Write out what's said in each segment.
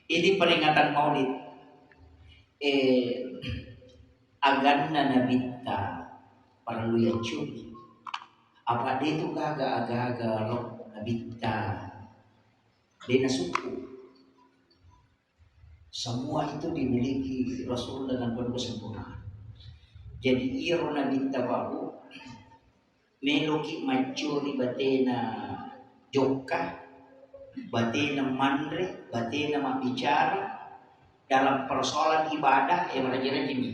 Ini peringatan Maulid. Aganna nabita perlu ya cuy. Apa dia itu agak-agak lo nabita. Dia suku. Semua itu dimiliki Rasul dengan penuh kesempurnaan. Jadi iro nabita baru meloki macuri batena joka, batena mandre, batena bicara dalam persoalan ibadah merajaran ini.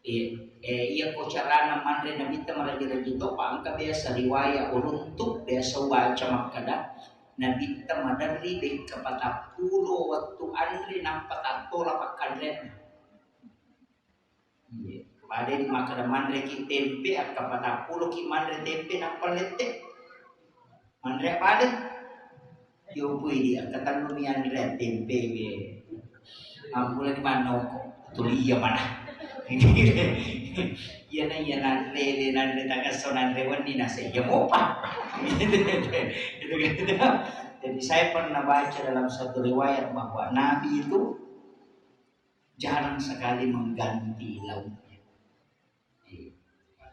Iya ko carana mandre nabita merajaran itu pangka biasa riwayat untuk biasa baca makada nabita madari dek kapata pulo waktu andre nampak atola pakadren. Pada di makada mandre ki tempe kapata pulo ki mandre tempe nampak lete. Mandre pada yo pui dia kata lumian red tempe be. Ampun di mana kok tulia mana. Iya na lele nanti takas sonan rewan di nasi ya mopa. Itu gitu. Jadi saya pernah baca dalam satu riwayat bahwa Nabi itu jarang sekali mengganti lauknya.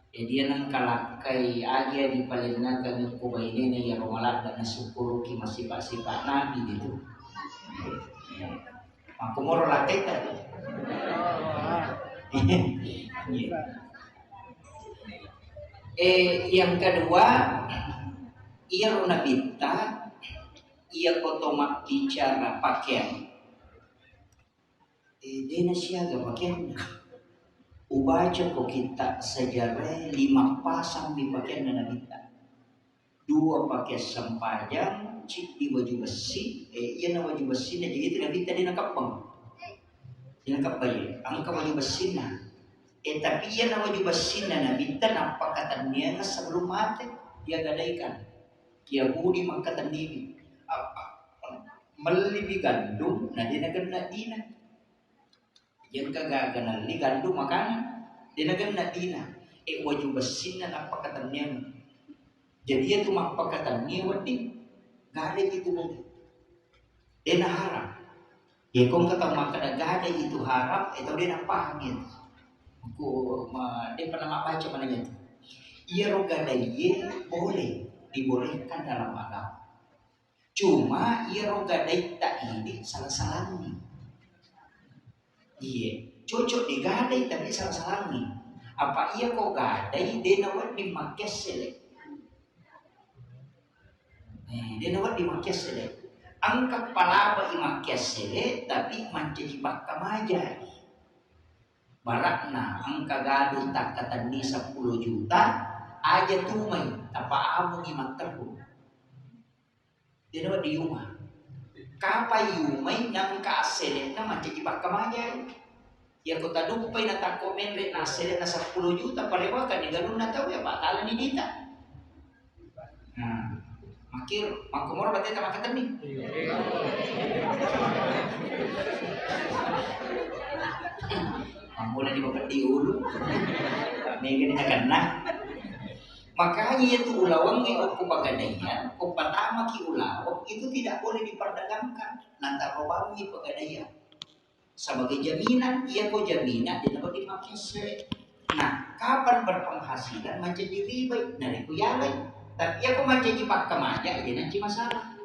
Jadi dia nang kalakai aja di palingna kami kubai ini ya romalat dan syukur ki masih sifat Nabi itu. Aku mau latih tadi. Yang kedua, ia runabita, ia kotomak bicara pakaian. Dia siaga pakaian. Ubaca ko kita sejarah 5 pasang di pakaian nabita. 2 pakai sempajang, cik di baju besi. Ia na baju besi na jadi nabita di nakapang. Dinakap bayi, angka baju besi na. Tapi ia na baju besi na nabita nampak kata niya na sebelum mati dia gadaikan. Kia budi makatan diri. Melibi gandum, na dia nagana dina. Yan kagagana li gandum makanan, dia nagana dina. Baju besi na nampak kata niya. Jadi ia tu nampak kata niya wadi. Gade itu lagi. Dia na haram. Ya kung kata makada gade itu haram, itu dia nak paham gitu. Dia pernah baca mana itu. Ia roga daya boleh dibolehkan dalam agama. Cuma ia roga daya tak ini salah nih. Iya, cocok digadai tapi salah nih. Apa ia kok gadai dia nawat dimakai selek. Dia nawat dimakai selek. Angkat palaba imakia sele tapi menjadi bakam aja. Barakna angka gaduh tak kata ni 10 juta aja tumai apa abu imak terku. Dia dapat di rumah. Kapai yumai nang ka sele na menjadi bakam aja. Ya kota dupai na tak komen re na sele na 10 juta parewa kan galun na tahu ya batalan ni dita. Nah, makir, aku mau berarti tak makan nih. Mulai dibakat diulu, mungkin kena. Makanya itu ulawang yang aku pegadaian, aku pertama ki ulawang itu tidak boleh diperdagangkan. Nanti robangi pegadaian sebagai jaminan, ia kok jaminan dia dapat dipakai se. Nah, kapan berpenghasilan menjadi riba dari kuyalai. Tapi aku menjadi pakam aja, ini nanti masalah.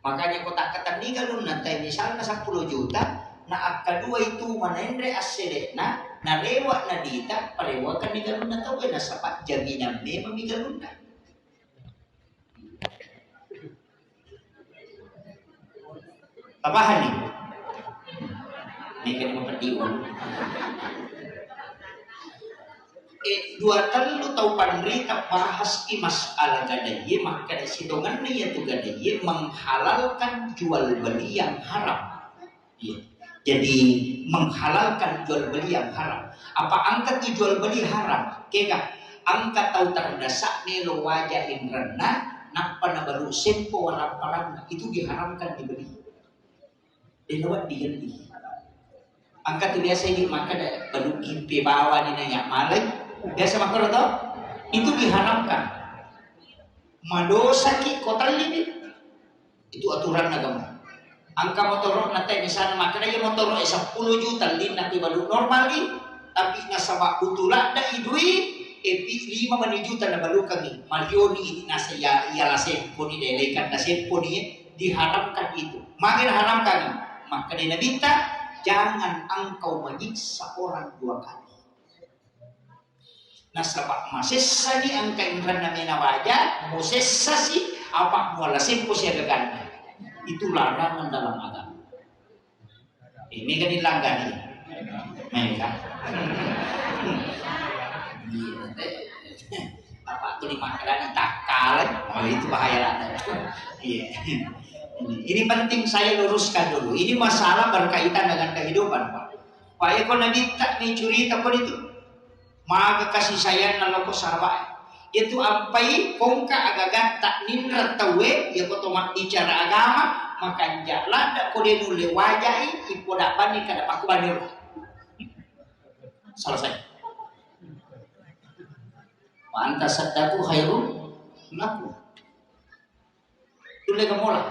Makanya aku tak ketani kalau nanti misalnya 10 juta, nah kedua itu manendre aselet na lewat na dita, parewakan ni galun na tahu na sapat jaminan memang ni galun na. Tapahan ni? Ni kan mempetiun. 2 kali lu tahu panrita bahas ki masalah gadaiye maka sidongan nih itu gadaiye menghalalkan jual beli yang haram. Ya. Jadi menghalalkan jual beli yang haram. Apa angkat di jual beli haram? Keka angkat tahu terdasak nelo wajah inrena nak pada baru sempo warna itu diharamkan dibeli. Dilawat diganti. Angkat tu biasa ini maka ada baru kimpi bawa ni nanya malai. Biasa makro to itu diharamkan. Madosa ki kotal ini itu aturan agama. Angka motor natin misalnya makanya yung motor 10 juta din na ibalu normally tapi nasa utula da idui epi 5 juta na balukang ni Marioni ini nasa ialah sempo ni delekan na sempo ni diharamkan itu. Makin haramkan maka dinabita jangan engkau menyiksa orang 2 kali. Nasa masessa ni angka ingran na menawaja musessa si apa wala sempo siya gaganda. Itu larangan dalam agama. Ini kan dilanggar nih, mereka. Apa tuh dimakan takal? Oh itu bahaya lah. Iya. Ini penting saya luruskan dulu. Ini masalah berkaitan dengan kehidupan, Pak. Pak Eko Nabi tak mencuri takut itu. Maka kasih sayang naloko sahabat. Itu ampai kongka agagat tak nindra tawe ya kotomak bicara agama maka jalan dak kode nule wajai ipo dak bani kada paku banir selesai anta saddaku khairun laku tule kamola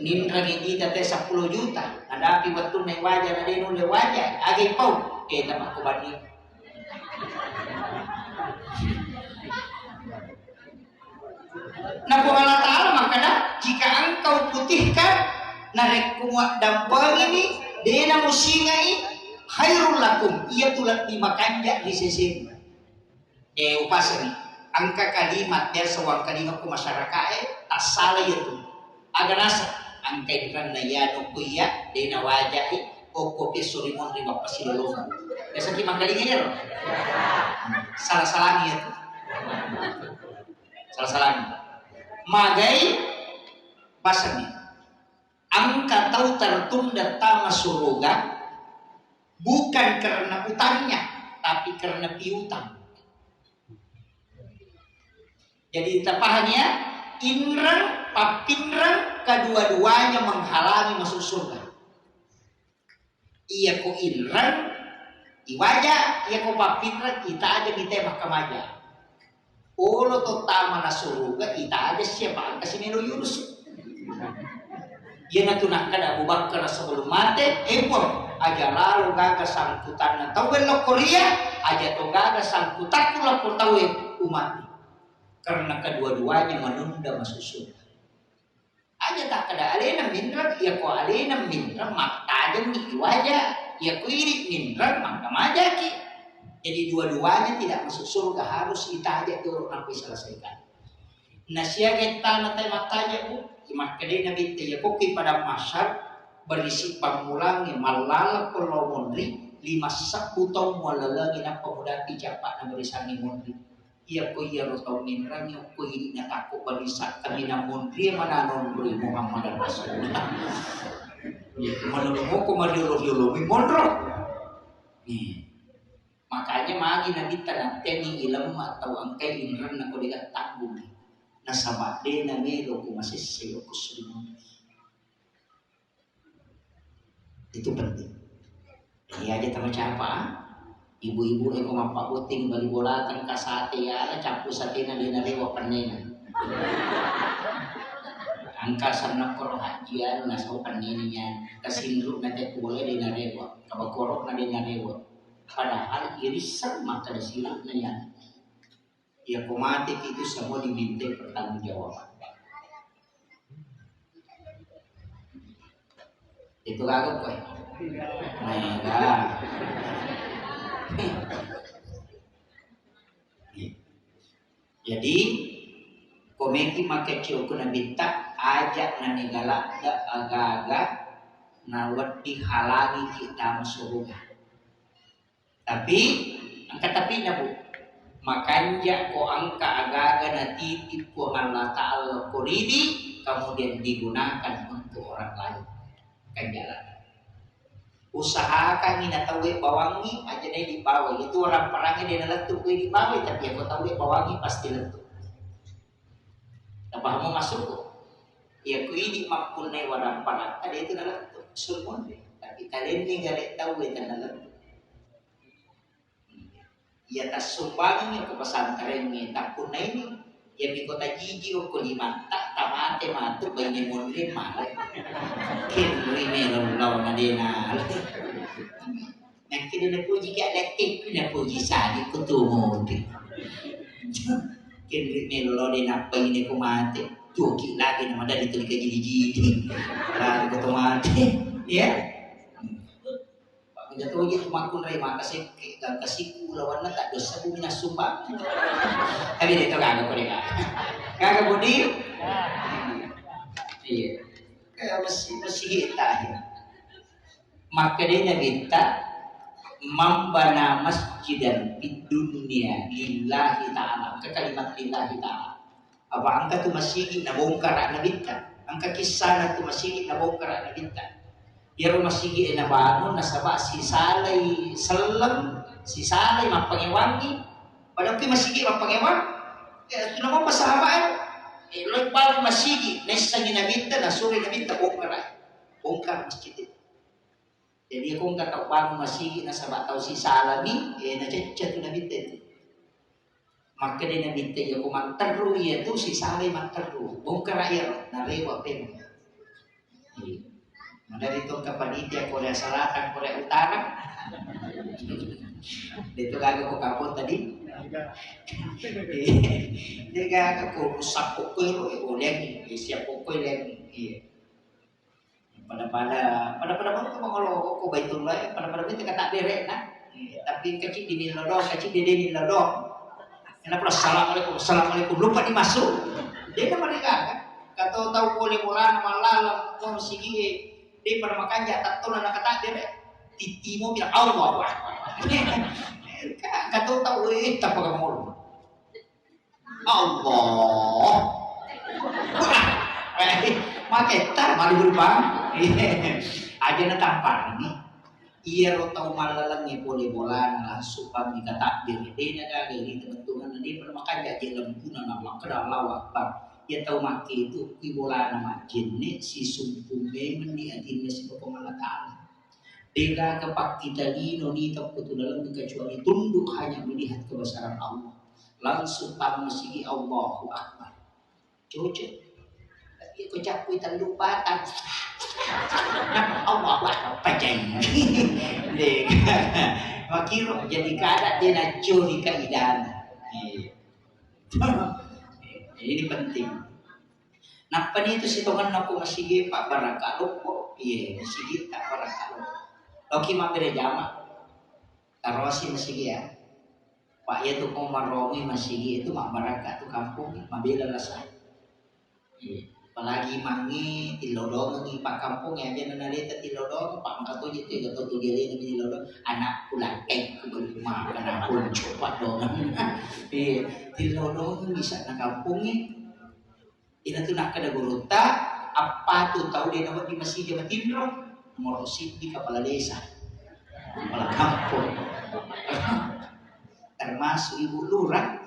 nindra gigi tate 10 juta ada api betul nai wajah ada nule wajai age pau tak paku banir. Nah Allah Ta'ala makanya jika engkau putihkan narek kuat dampang ini dena musingai khairul lakum ia tulat dimakan jak di sisi upasani angka kalimat dia sewang kalimat ku masyarakat tak salah itu agar nasa angka ikan nayano kuya dena wajahi o kopi surimon riba pasilolong biasa kita kalinya loh salah-salahnya itu salah-salahnya magai pasani angka tahu tertunda tama surga bukan karena utangnya tapi karena piutang. Jadi tapahannya inran papinran kedua-duanya menghalangi masuk surga. Iya ko inran iwaja iya ko papinran kita ada di tema kemaja. Olo to tama na suruga ita aja siapa ang kasi nilo Yunus. Yan na tunakkan Abu Bakar sebelum mati epon aja lalu gaga sangkutan na tawel lo Korea aja to gaga sangkutan pula ko tawel umat. Karena kedua-duanya menunda masuk surga. Aja tak kada alena minrat ya ko alena minrat mata aja ni wajah ya ko iri minrat maka majaki. Jadi dua-duanya tidak masuk surga harus kita aja turun sampai selesaikan. Nasya kita nanti matanya bu, imak kedai nabi tanya koki pada masyar berisi pangulangi malala pulau mondri 5 sakutong walalangi na pemuda pijapak na berisangi mondri. Iya ko iya lo tau minrang yo ko ini na takut berisak kami na mondri mana nondri Muhammad Rasulullah. Ya menurut mo ko mariolo mondro. Nih. Makanya magi nabi tanateni ilmu atau angkai inran na ko dikat tanggung na sabade na melo ko masiselo ko sulimon. Itu penting. Iya aja tama siapa? Ibu-ibu ko mapabuting bali bolatan kasate ya capu sate na dinarewa panena. Angka sana koro hajian na so panena niya kasindro na te boleh dinarewa kabakorok na dinarewa. Padahal irisan maka disilang na yan. Ya kumatik itu semua diminta pertanggungjawaban. Itu kagak koy. Nah, jadi komeki make cioko na binta ajak na negala da aga-aga na dihalangi kita masuk. Tapi angka tapi na bu makanya ko angka aga-aga na titip ko Allah Ta'ala koridi kemudian digunakan untuk orang lain kan jalan usahakan ina tawe bawangi aja deh di bawah itu orang perangnya dia letuk di bawah tapi aku tahu bawangi pasti letuk apa mau masuk kok ya ku ini makunai orang parang ada itu letuk semua tapi kalian ini gak tahu itu letuk ya tas sumbangan ke pesantren ni tak punai ni Ya mi kota jiji o ko lima tak tamate matuk bayi mondre malah. Kin rimelo law na dena. Nakini na puji ka lektik na puji sadi ko tumuti. Kin rimelo law dena bayi ni kumate. Tuki lagi na madali to ka jiji. Lagi ko tumate. Ya. Jatuh gitu makun ray makasih kasih lawan na tak dosa bumi na sumpah. Tapi dito kagak ko deka. Kagak budi. Iya. Kaya masih kita ya. Maka dia kita membana masjidan di dunia lillahi ta'ala. Angka kalimat lillahi ta'ala. Apa angka tu masjid na bongkar na bita. Angka kisah tu masjid na bongkar na bita. Ya rumah sigi na bangun nasaba si salay selam si salay mapangewangi padahal ki masigi mapangewang ito naman pasahaba lo pal masigi nesa ginabita na suri nabita bongkar masjid jadi kung katau bangun masigi nasaba tau si salami na cecet nabita itu maka din nabita ya kumantaru ya tu si salay mantaru bongkar ya narewa pem dari itu ke panitia Korea Selatan, Korea Utara. Itu kagak ko kapot tadi. Dia kagak ko rusak pokoknya lo oleh siap pokoknya lagi. Pada baru ko mangolo ko baitullah pada itu kata derek nah. Tapi kecil di lodong, kecil di lodong. Kenapa assalamualaikum lupa dimasuk. Dia kan mereka kan. Kata tahu boleh bola malam mau sigi dia pada makan jatah tu nak kata dia titimu bilang Allah kan tahu tak pakai mulut Allah makai tar mari berbang aja nak tampar ini ia tahu malalangnya boleh bola langsung kami kata dia nak ini teman-teman dia pada makan jatah lempunan Allah kedal lawak bang ya tahu maki itu kibola nama jinne si sumpume mendi adinnya si Allah Ta'ala dega kepak kita di noni tak betul dalam kecuali tunduk hanya melihat kebesaran Allah langsung pamsigi Allahu Akbar cocok dia kocak kui tanduk batang Allahu Akbar pajai dega makiro jadi kada dia nak curi kaidana ini penting. Nah, itu sitongan aku masih Pak Barakalo kok. Iya, masih tak Barakalo. Oke, mampir jama. Tarosi masih ya. Pak ya tuh Komaromi masih itu mak Baraka tuh kampung, mabela rasa. Iya. Apalagi mangi tilodong ngi Pak kampung ya aja nanalita tilodong Pak makato gitu gato tuh gele ni tilodong anak pulang ke rumah kana pun coba dong. Iya, tilodong bisa na kampung ni. Ina tuh nak kada guruta apa tuh tahu dia nama di masjid Jawa Timur morosit di kepala desa kepala kampung termasuk ibu lurah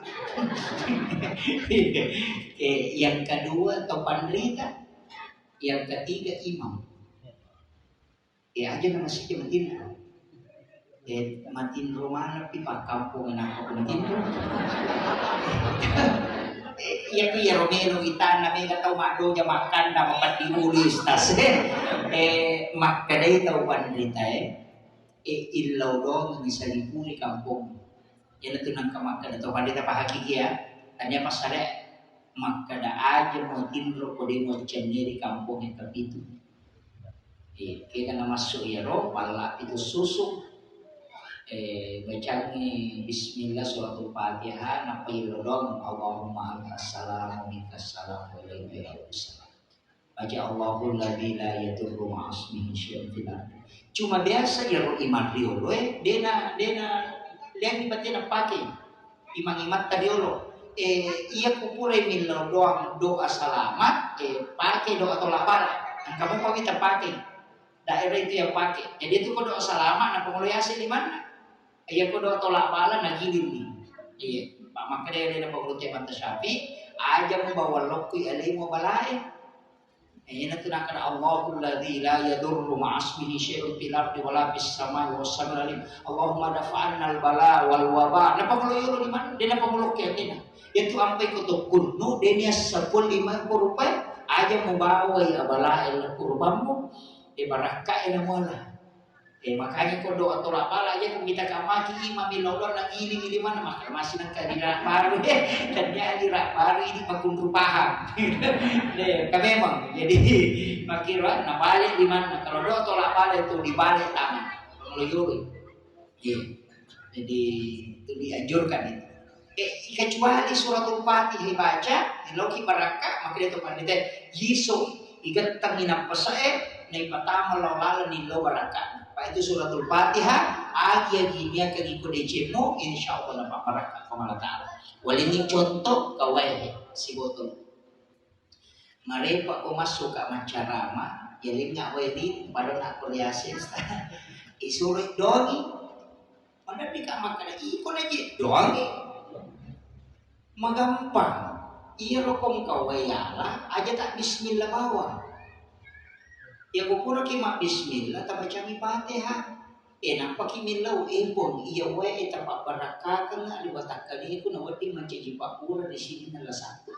yang kedua topan rita yang ketiga imam ya aja nama masjid Jawa Timur matin rumah pipa kampung enak aku matin ya iya Romero kita namanya tahu makdo makan nama pati ulis tas maka dari tahu pandita ilau dong bisa dipuri kampung ya itu nang kemakan atau pandita pak hakiki ya tanya pas ada maka ada aja mau timro kode mau di kampung yang itu kita nama masuk ya roh pala itu susu bacanya bismillah suratul fatihah napa ilodong Allahumma assalamu mintassalam wa alaikumsalam baca Allahul ladzi la yadurru ma'asmihi syai'un fil ardi cuma biasa ya ro iman riolo dena lihat batina pake imang-imat tadiolo iya kupure milo doa selamat pakai doa tolak bala kamu kok kita pakai daerah itu yang pakai jadi itu kok doa selamat nah pengeluasan di mana iya ko do tolak bala na gilim ni iya pak makanya dia nak berutang mata syafi aja mau bawa lokui alai mau balai Ayana tunakan Allahul ladzi la yadurru ma'asmihi syai'un fil ardi wala fis samai was samiul. Allahumma dafa'anna al bala wal waba. Napa kalau di mana? Dia napa muluk ya tina. Itu ampai kutuk kunnu denia 15 rupiah aja membawa ya bala el kurbanmu di baraka ena mola. Makanya kau doa tolak bala aja kau minta kamaki imam ilolor nang ini mana maka masih nang kadira baru dan dira baru ini pakun paham. Kami memang jadi makira nak balik di mana kalau doa tolak bala itu dibalik tangan meluyuri. Jadi itu dianjurkan itu. Kecuali suratul Fatihah dibaca di loki baraka maka itu pandita Yesus ikat tanginap pesae nai patama lawala ni lo baraka. Itu suratul Fatihah agi ginia kagi kode cemo insyaallah na paparaka kamala taala. Walini contoh kawai si botol. Marepa ko masuk ka mancarama yaling nga wedi pada nak kuliasin isuruh dogi. Mana di ka makana iko na ji dogi. Magampang. Iya rokom kawai ala aja tak bismillah bawa. Ya kupura kima bismillah tabacami Fatihah. Nampak kimilau pun iya wae tapak baraka kena di batak kali itu nawati mencaji pakura di sini nala satu.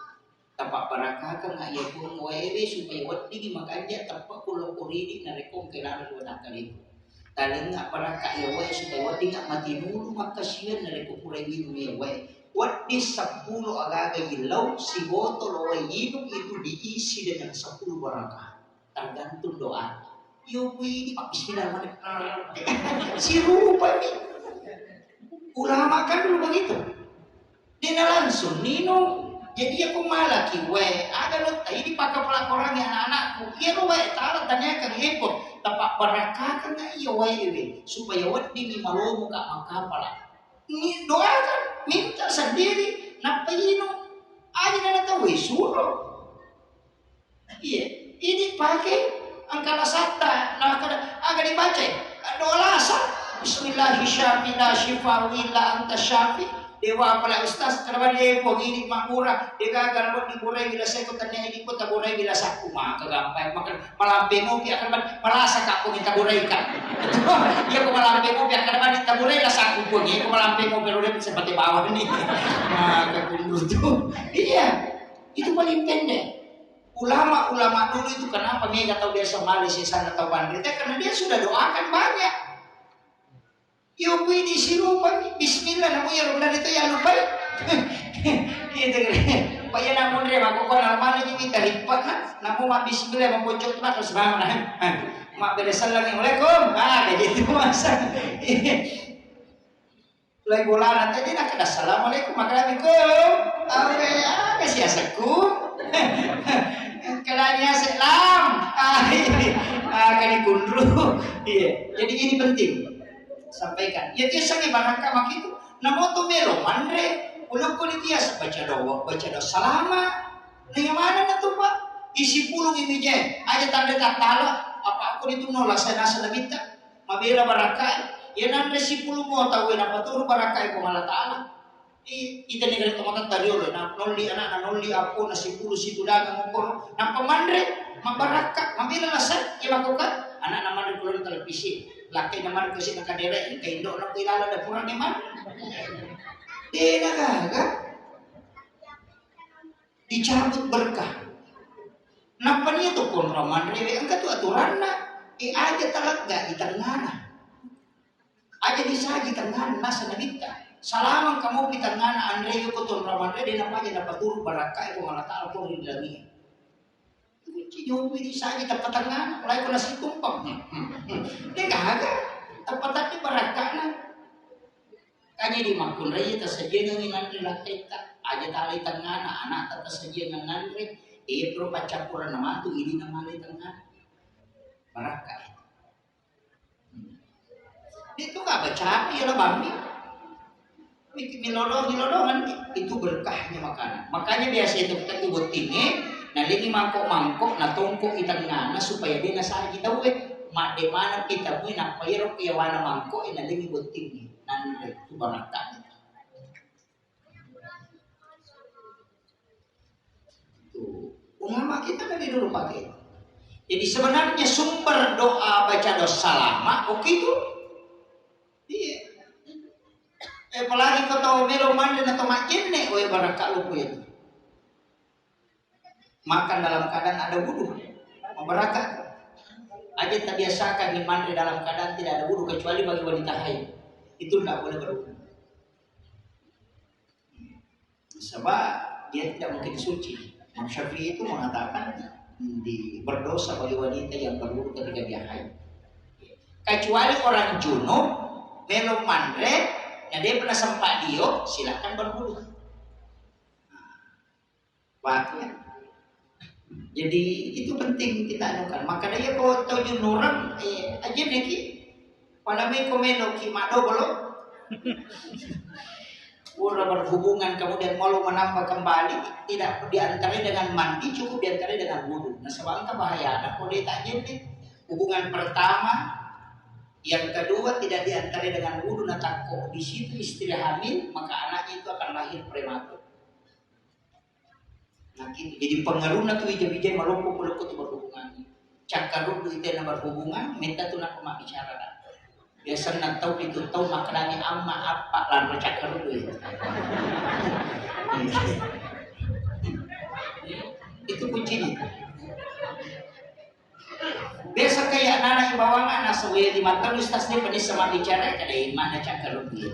Tapak baraka kena iya pun wae supaya wati makanya tapak kulo kuridi narekom kelana di batak kali itu. Tali nggak baraka iya wae supaya wati nggak mati dulu maka sian narekom kurai minum iya wae. Wati 10 agaga ilau si botol wae minum itu diisi dengan 10 baraka. Tergantung doa. Yo ini Pak Bismillah si rupa nih. Ulama kan dulu begitu. Dia langsung nino. Jadi aku malah kiwe. Ada lo ini pakai pelakoran yang anak-anakku. Iya lo wae taruh tanyakan hepot. Tapak barakah kan iya wae supaya wadi ni malomo kak makapala. Ini doa kan minta sendiri. Napa ino? Aja nana tahu suruh. Iya. Ini pakai angkara satta, nah agak dibaca. Doa lasa. Bismillahirrahmanirrahim. Anta syafi. Dewa pala ustaz kenapa dia begini makura dia gagal buat diburai bila saya kutanya ini pun taburai bila saku maka gampang makan malampemu dia akan malasa kaku minta buraikan. Dia ko malampemu dia akan taburai lah saku pun dia ko malampemu pero dia seperti bawah ini. Maka kundur tuh. Iya. Itu paling pendek. Ulama-ulama dulu itu kenapa mereka tahu dia Somali si sana tahu Bandrita karena dia sudah doakan banyak. Yo di sirupan bismillah namun ya benar itu yang lupa. Gitu kan. Pak ya namun dia aku kon normal aja kita lipat namun mak bismillah membocok tu terus bangun mak Assalamualaikum. Kayak gitu masa. Lagi bola nanti dia nak Assalamualaikum Assalamualaikum. Apa ya kasih asaku. Kelanya selam, kali kundru, iya. Jadi ini penting, sampaikan. Ya dia sangat baraka makitu. Namo to mero mandre, uluk kulit dia baca doa salama. Yang mana na tuh pak? Isi pulung ini je, aja tanda katala. Apa aku itu nolak saya nasa nabita, mabela baraka. Ya nandre si pulung mau tahu apa tuh baraka itu malah taala. Ita negara tomakan tadi oleh na nolli anak nolli aku nasi puluh situ dagang ngokor na pemandre mabaraka mabila nasa ilakukan anak nama di pulau televisi laki nama di kasih nakadere kayak indo nak ilala ada pura di mana dia gaga dicabut berkah napa nih tuh pun ramandre angkat tuh aturan na aja talak gak di tengah aja disaji tengah nasa nabita Salamang kamu pitangana Andre yung kutun Ramandre din apa aja dapat turun baraka itu malah tahu pun di dalamnya. Itu nyobi di saja dapat tangan, mulai kena si tumpang. Dia gagal, dapat tapi baraka na. Kanya di makun raya tersedia dengan Andre lakita, aja tali tangana anak tersedia dengan Andre. Pro pacapuran nama tu ini nama di tengah baraka. Itu gak baca ya lah bami. Milodong itu berkahnya makanan. Makanya biasa itu kita buat ini, nah ini mangkok nah tongkok kita ngana supaya dia nasa kita we, mak de mana kita we nak payro kaya wana mangkok ina lagi buat ini, nanti itu barakah. Tuh, ulama kita dari dulu pakai. Jadi sebenarnya sumber doa baca dosa lama oke itu. Iya. Apalagi kau tahu melo mandi atau makin nek, oi baraka lu itu. Makan dalam keadaan ada wudu, memberaka. Aja tak biasakan di mandi dalam keadaan tidak ada wudu kecuali bagi wanita haid. Itu tidak boleh berwudu. Sebab dia tidak mungkin suci. Imam Syafi'i itu mengatakan berdosa bagi wanita yang berwudu ketika dia haid. Kecuali orang junub melo mandre, yang dia pernah sempat dio, silakan berwudu. Waktu. Jadi itu penting kita anukan. Maka dia kau tahu junuran, aja nih ki, pada me komeno ki mado bolo. Udah berhubungan kemudian mau menambah kembali, tidak diantara dengan mandi, cukup diantara dengan wudu. Nah sebabnya bahaya. Nah kalau dia tak jadi hubungan pertama, yang kedua tidak diantara dengan wudu. Nah tak kok di situ istri hamil, maka anaknya itu akan lahir prematur. Nah gitu. Jadi pengaruh na tuh ija-ija maloko-maloko tuh berhubungan. Cakar itu yang berhubungan, minta tuh nak mak bicara. Biasa nak tahu itu tahu makanannya amma apa lalu cakar itu. Itu kuncinya. Biasa kayak anak yang bawa anak sesuai di mata ustaz ni penis sama bicara kada mana cakar itu.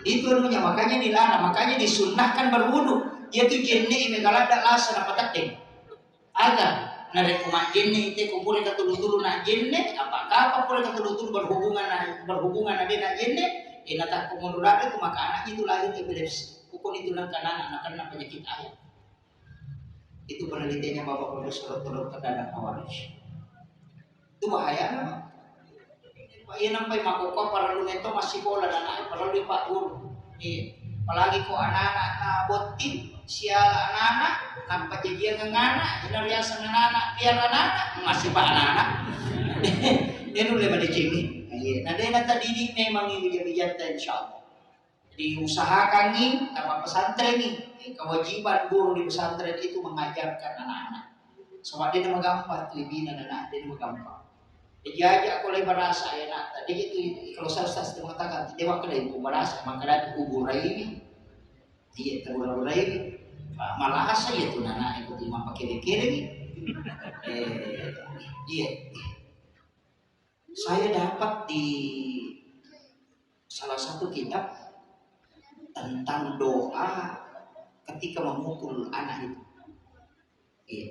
Itu namanya makanya dilarang, makanya disunnahkan berwudu. Yaitu jenis megala ada lasan apa tak agar narek kumat jenne itu kumpul ke tulu-tulu nak jenne apa pun ke tulu-tulu berhubungan ada nak jenne tak kumurada itu maka anak itu lahir epilepsi pukul itu nak karena penyakit ayam itu penelitiannya Bapak Profesor Dr. Dadan Hawaris itu bahaya nama Pak iya nampai makoko para lu neto masih bola anak para lu Pak Guru apalagi kok anak-anak botin sial anak-anak nampak jadi anak-anak inariasan anak-anak biar anak-anak masih pak anak-anak dia nulis pada cimi nah dia nanti didik memang ini bijak-bijak insyaallah diusahakan nih sama pesantren nih kewajiban guru di pesantren itu mengajarkan anak-anak sebab dia nama gampang lebih anak dia nama gampang jadi aku lebar rasa ya nak tadi itu kalau saya mengatakan dia wakil ibu merasa maka dari kuburai ini dia terburai ini malah saya tuh nana ikut imam pakai kiri iya saya dapat di salah satu kitab tentang doa ketika memukul anak itu iya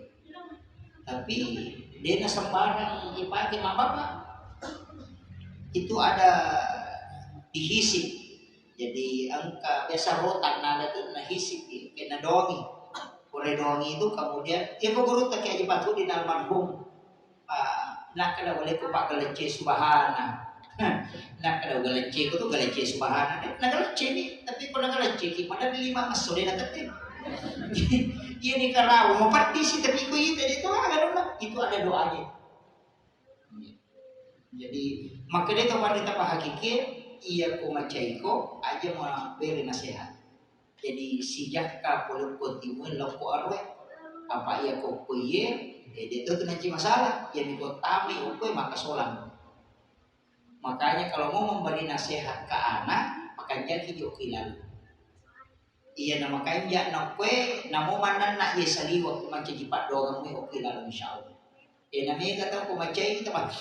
tapi dia sembarang dipakai mak bapak itu ada dihisip jadi angka biasa rotan nada itu nah hisip kena dongi kore dongi itu kemudian dia guru tak kayak jepatu di dalam marhum nak kada boleh kupak galece subhana nak kada galece itu galece subhana nak galece ni tapi kalau galece gimana di 5 masuk dia tetep ini karena mau partisi tapi itu itu ada doanya jadi makanya itu wanita hakiki iya ko macaiko aja mau beri nasihat jadi sijak ka poluk kotimun loko arwe apa iya ko kuye itu kena masalah yang ko tami upe maka solang makanya kalau mau memberi nasihat ke anak makanya hijau kilalu iya nama kanja nakwe namo manan nak ye saliwa kumaca jipat dogang mo okay lalu insyaallah namanya kata kumacai kita pak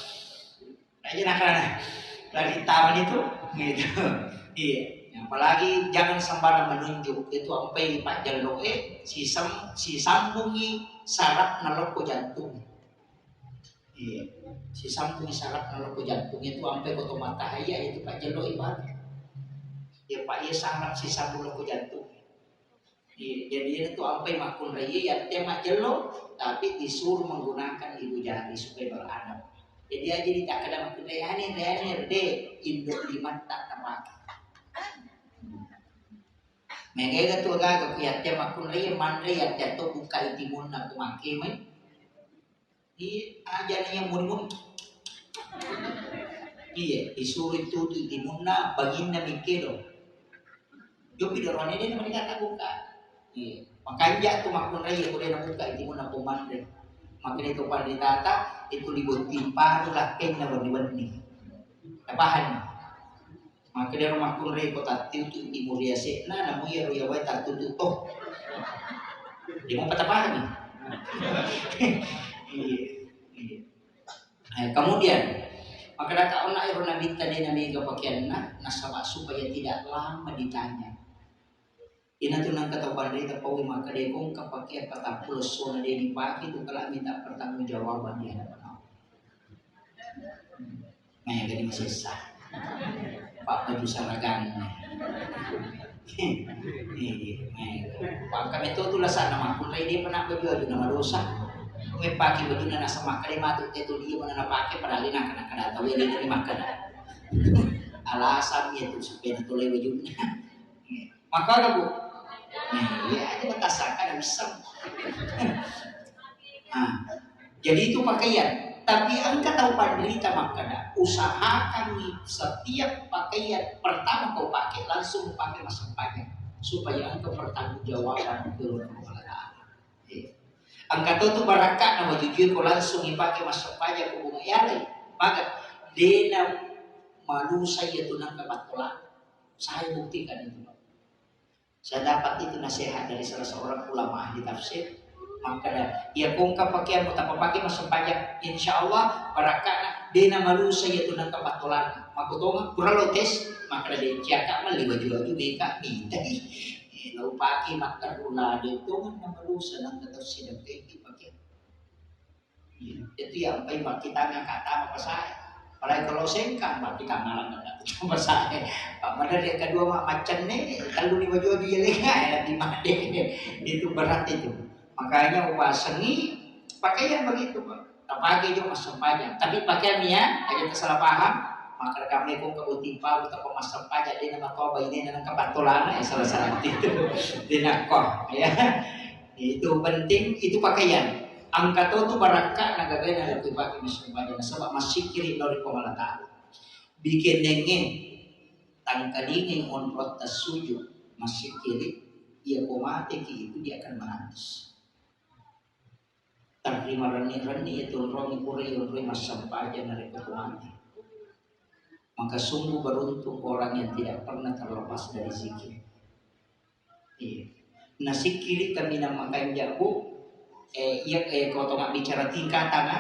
aja nakarana dari taman itu gitu iya apalagi jangan sembarang menunjuk itu sampai pak jallo si sambungi syarat naloko jantung iya si sambungi syarat naloko jantung itu sampai koto mata haya itu pak jallo ibarat ya pak ya syarat si sambung loko jantung jadi itu sampai makun raya yang tema jelo tapi disuruh menggunakan ibu jari supaya beradab jadi aja tidak ada makun raya de induk lima tak terpakai mereka tu agak kuyatnya makun raya mandre yang jatuh buka itimun nak kumaki mai aja nih yang mun iya disuruh itu itimun nak baginda mikir jo pidorone dia namanya kata buka iya makanya tuh makun raya kuda nak buka itimun nak kumandre Makanya itu panditata itu dibutin paru lakin na wani-wani. Tapahan. Maka dia rumah kunre ko tatiu tu imuriase na namu ya roya wa tatututo. Di mo patapahan. Kemudian maka data ona iro nabita din na may kapakyan na nasaba supaya tidak lama ditanya. Ina tu nang katapan dia tapawi maka dia kong kapakyan patapul so na dia dipaki tu kala minta pertanggungjawaban di hadapan Allah. Maya gani masisa. Pak baju saragan. Pak kami tu tulah sana makun dia pernah baju nama dosa. Kung paki baju na nasa makali matut itu dia mana napake padahal na kana tahu dia ni makan. Alasan dia tu supaya natulay baju na. Maka lagu. Ya ada batasakan bisa. Jadi itu pakaian. Tapi engkau tahu penderita makanya usahakan setiap pakaian pertama kau pakai langsung pakai masuk pakai supaya engkau bertanggung-jawaban ke Allah Taala. Engkau tu barakat nama jujur kau langsung dipakai masuk pakai ke bunga yale. Maka dena malu saya tu nang kebatulan. Saya buktikan itu. Saya dapat itu nasihat dari salah seorang ulama ahli tafsir. Maka ya kung kapakyan mo tapapaki masuk pajak insya Allah barakana di na malusa ya tunang kapatulan makutongan kurang lotes maka dia ciaka maliwa juga beka mintai lau paki makar rula dia tungan na malusa nang tetap sidang kayak pakyan itu yang paling kita ngakata apa saya apalagi kalau sengkang berarti kamalan nggak cuma saya pada yang kedua macan nih kalau di wajah dia lega di mana itu berat itu. Makanya ubah seni pakaian begitu Pak. Tak pakai juga masuk pajak. Tapi pakaiannya ada kesalah paham. Maka kami pun kebutipa atau masuk pajak dia nama kau bayi dengan kepantulan salah satu itu dinakoh ya. Itu penting itu pakaian. Angka tu baraka nagagay na lebih pakai masuk pajak. Sebab masih kiri dari Allah Taala. Bikin nengeng tangkalingin on protes sujud masih kiri. Ia komate itu dia akan menangis. Terima rani itu romi puri masam paja dari ketuanya. Maka sungguh beruntung orang yang tidak pernah terlepas dari zikir. Nah zikir kami namakan jabu. Kalau mak bicara tingkatan,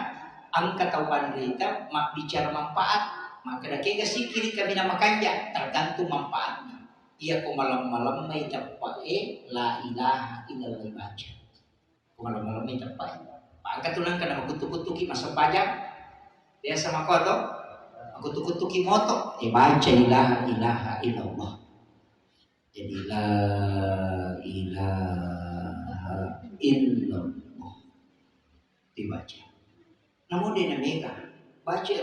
angka tahu penderita, mak bicara manfaat. Maka dah zikir kami namakan ja tergantung manfaatnya. Ia ko malam-malam may dapat la ilaha illallah baca. Ko malam-malam may dapat. Angkat tulang kena kutuk-kutuki masuk pajak dia sama kodo kutuk-kutuki moto baca ilaha illallah jadi la ilaha illallah dibaca namun dia namika baca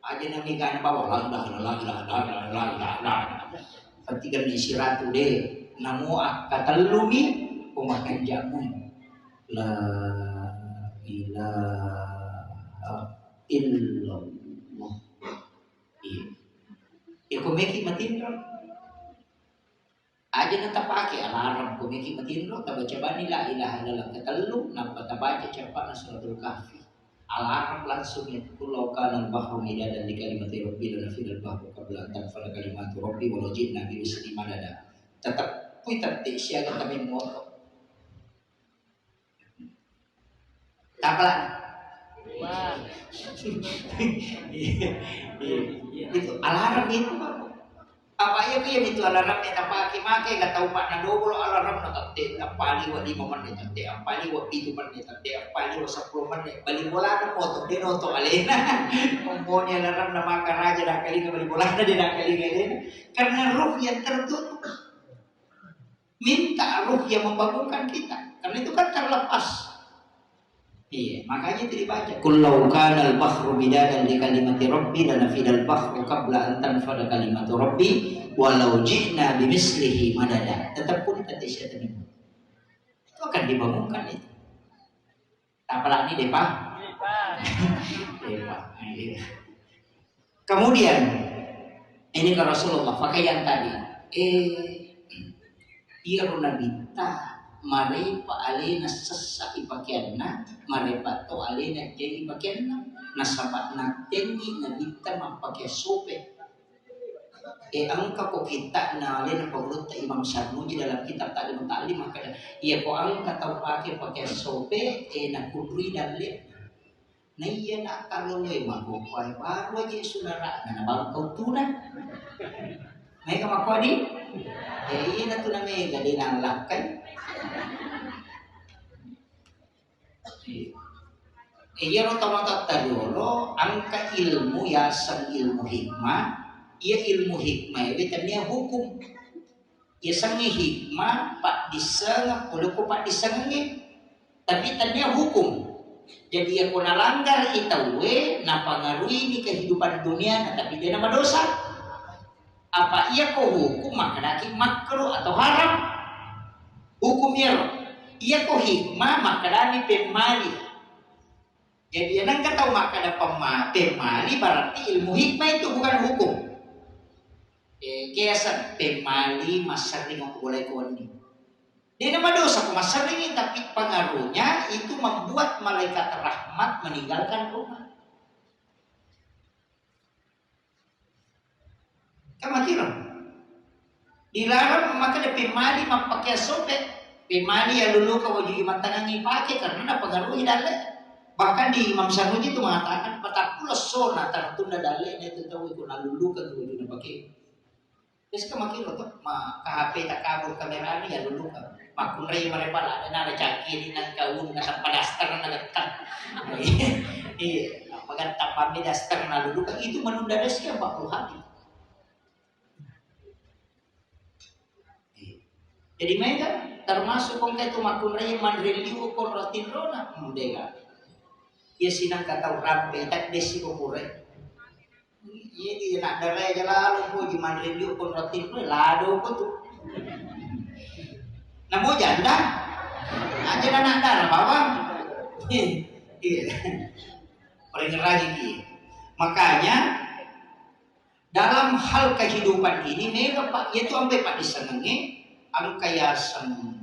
aja namika na bawa la petikan isyarat deh namu akatalumi pemakan jamu la ilaha illallah. Iya. Kumeki matindro. Aja na tapake alarm kumeki matindro tabaca bani la ilaha illallah katalu napa tabaca cepat na suratul kahfi. Alarm langsung itu kulau kana bahru midadan di kalimat rabbi dan fil bahru qabla an tanfala kalimat rabbi walau jinna bi usri madada. Tetap puitat siaga kami moto. Tapalan. Itu alarm itu apa ya itu alarm yang pakai nggak tahu pak na double alarm na tante apali wa 5 menit tante apali wa 7 menit tante apali wa 10 menit bali bola na moto dia noto alena komponya alarm na maka raja dah kali bali bola na dia dah kali alena karena ruh yang tertutup minta ruh yang membangunkan kita karena itu kan terlepas. Iya, makanya itu dibaca. Kullau kana al-bahru midadan li kalimati rabbi lanafidal bahru qabla an tanfada kalimatu rabbi walau ji'na bimislihi madada. Tetap pun tadi saya tadi. Itu akan dibangunkan itu. Apalagi deh Pak. Kemudian ini ke Rasulullah pakaian tadi. Iya nabita marepa alena sessa ipakianna marepa to alena jadi ipakianna nasabat na tengi na bitta mapakai sope. Angka ko kita na alena pagurut Imam Sarmuji dalam kitab Ta'lim Ta'lim maka ia ko angka tau pakai sope na kudri dan lep. Na iya na kalau le magokwai baru aja saudara na bangkau tunan. May kamakwadi? Iya na tunang mega dinang lakay. Iya no tawatat tadolo angka ilmu ya sang ilmu hikmah. Iya ilmu hikmah ya tanya hukum. Ya sangi hikmah pak disengah udah ko pak disengah tapi tanya hukum. Jadi aku nalanggar itawe napangaruhi ni kehidupan dunia na tapi dia nama dosa. Apa ia ko hukum maka daki makruh atau haram? Hukum ia ko hikmah maka daki pemali. Jadi yang kata maka ada pemali berarti ilmu hikmah itu bukan hukum. Kiasan pemali masering aku boleh kondi. Dia nama dosa kumasering tapi pengaruhnya itu membuat malaikat rahmat meninggalkan rumah. Kamu kira? Dilarang maka ada pemali pakai sope. Pemali ya dulu kau jadi mantangan pakai karena pengaruhi dalek. Bahkan di Imam Sarmuji itu mengatakan patakulah sona tertunda dalek itu tahu itu lalu kan kau jadi pakai. Terus kamu kira tuh HP tak kabur kamera ni ya dulu kan. Makunrai mereka lah, dan ada cakiri dan kaun dan padaster dan lekat. Apakah tanpa padaster dan dulu kan itu menunda rezeki 40 hari. Jadi mereka termasuk kongkai itu makunrai mandriliu kon rotin rona mudega. Ya sinang kata rampe tak desi kokure. Iya dia nak darai jalan ko di mandriliu kon rotin rona lado ko tu. Namo janda aja anak darah bawang paling lagi makanya dalam hal kehidupan ini mereka pak yaitu sampai pak disenangi angka yasan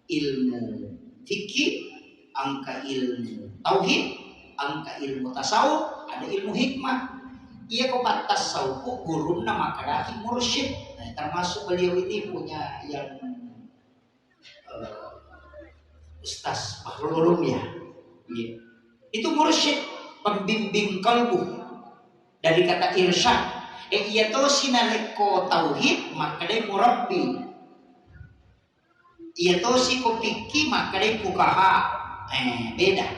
ilmu fikih angka ilmu tauhid angka ilmu tasawuf ada ilmu hikmah ia kok tasawuf guru nama kadaki mursyid termasuk beliau ini punya yang Ustaz Bahrul Ulum ya. Itu mursyid pembimbing kalbu dari kata irsyad. Ia to sinaleko tauhid maka dia murabbi. Ia to si ko fikih maka dia fuqaha. Beda.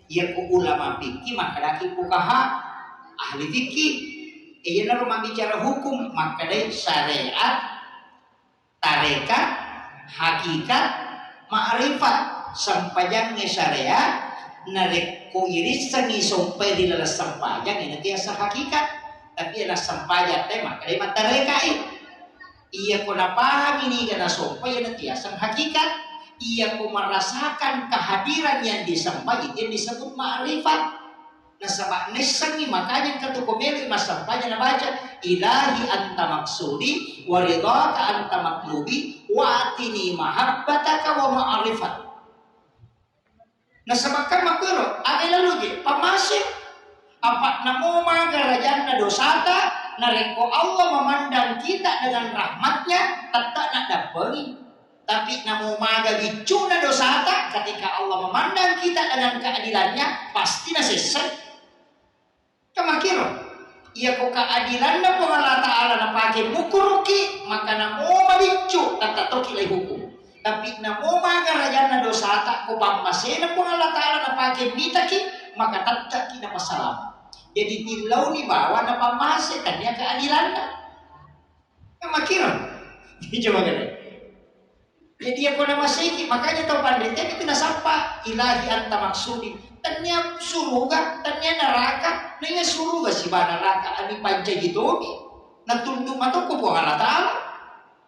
Ia ko ulama fikih maka dia fuqaha ahli fikih. Ia na rumah bicara hukum maka dia syariat tarekat hakikat ma'rifat sampajang ni syariat narek ko iris sangi sampai di dalam sampajang ini tiasa hakikat tapi ada sampajang tema kali matarekai ia ko napaham ini kana sampai ini tiasa hakikat ia ko merasakan kehadiran yang disampaikan yang disebut ma'rifat nasabak nesangi makanya katukomeli masampajang na baca ilahi anta maksudi wa ridaka anta matlubi wa atini mahabbataka wa ma'rifat. Nasabakkan makuro ada lalu pamasik apa namo magarajan na dosata nareko Allah memandang kita dengan rahmatnya tetap nak dapuri tapi namo maga bicuna dosata ketika Allah memandang kita dengan keadilannya pasti na selesai. Kamakiro, ia ko keadilan na po Allah Ta'ala na pakai bukuruki maka namo mabicu tata toki lay hukum. Tapi namo magarajan na dosata ko pamase na po Allah Ta'ala na pakai mitaki maka tataki na masalah. Jadi tilaw ni bawa na pamase kanya keadilan na. Kamakiro, coba gini. Jadi ako na masiki makanya tau pandai itu na sampa ilahi anta maksudi. Tanya suruga, tanya neraka, nanya suruga si ba neraka ani panca gitomi. Natunduk mato ko po Allah Ta'ala.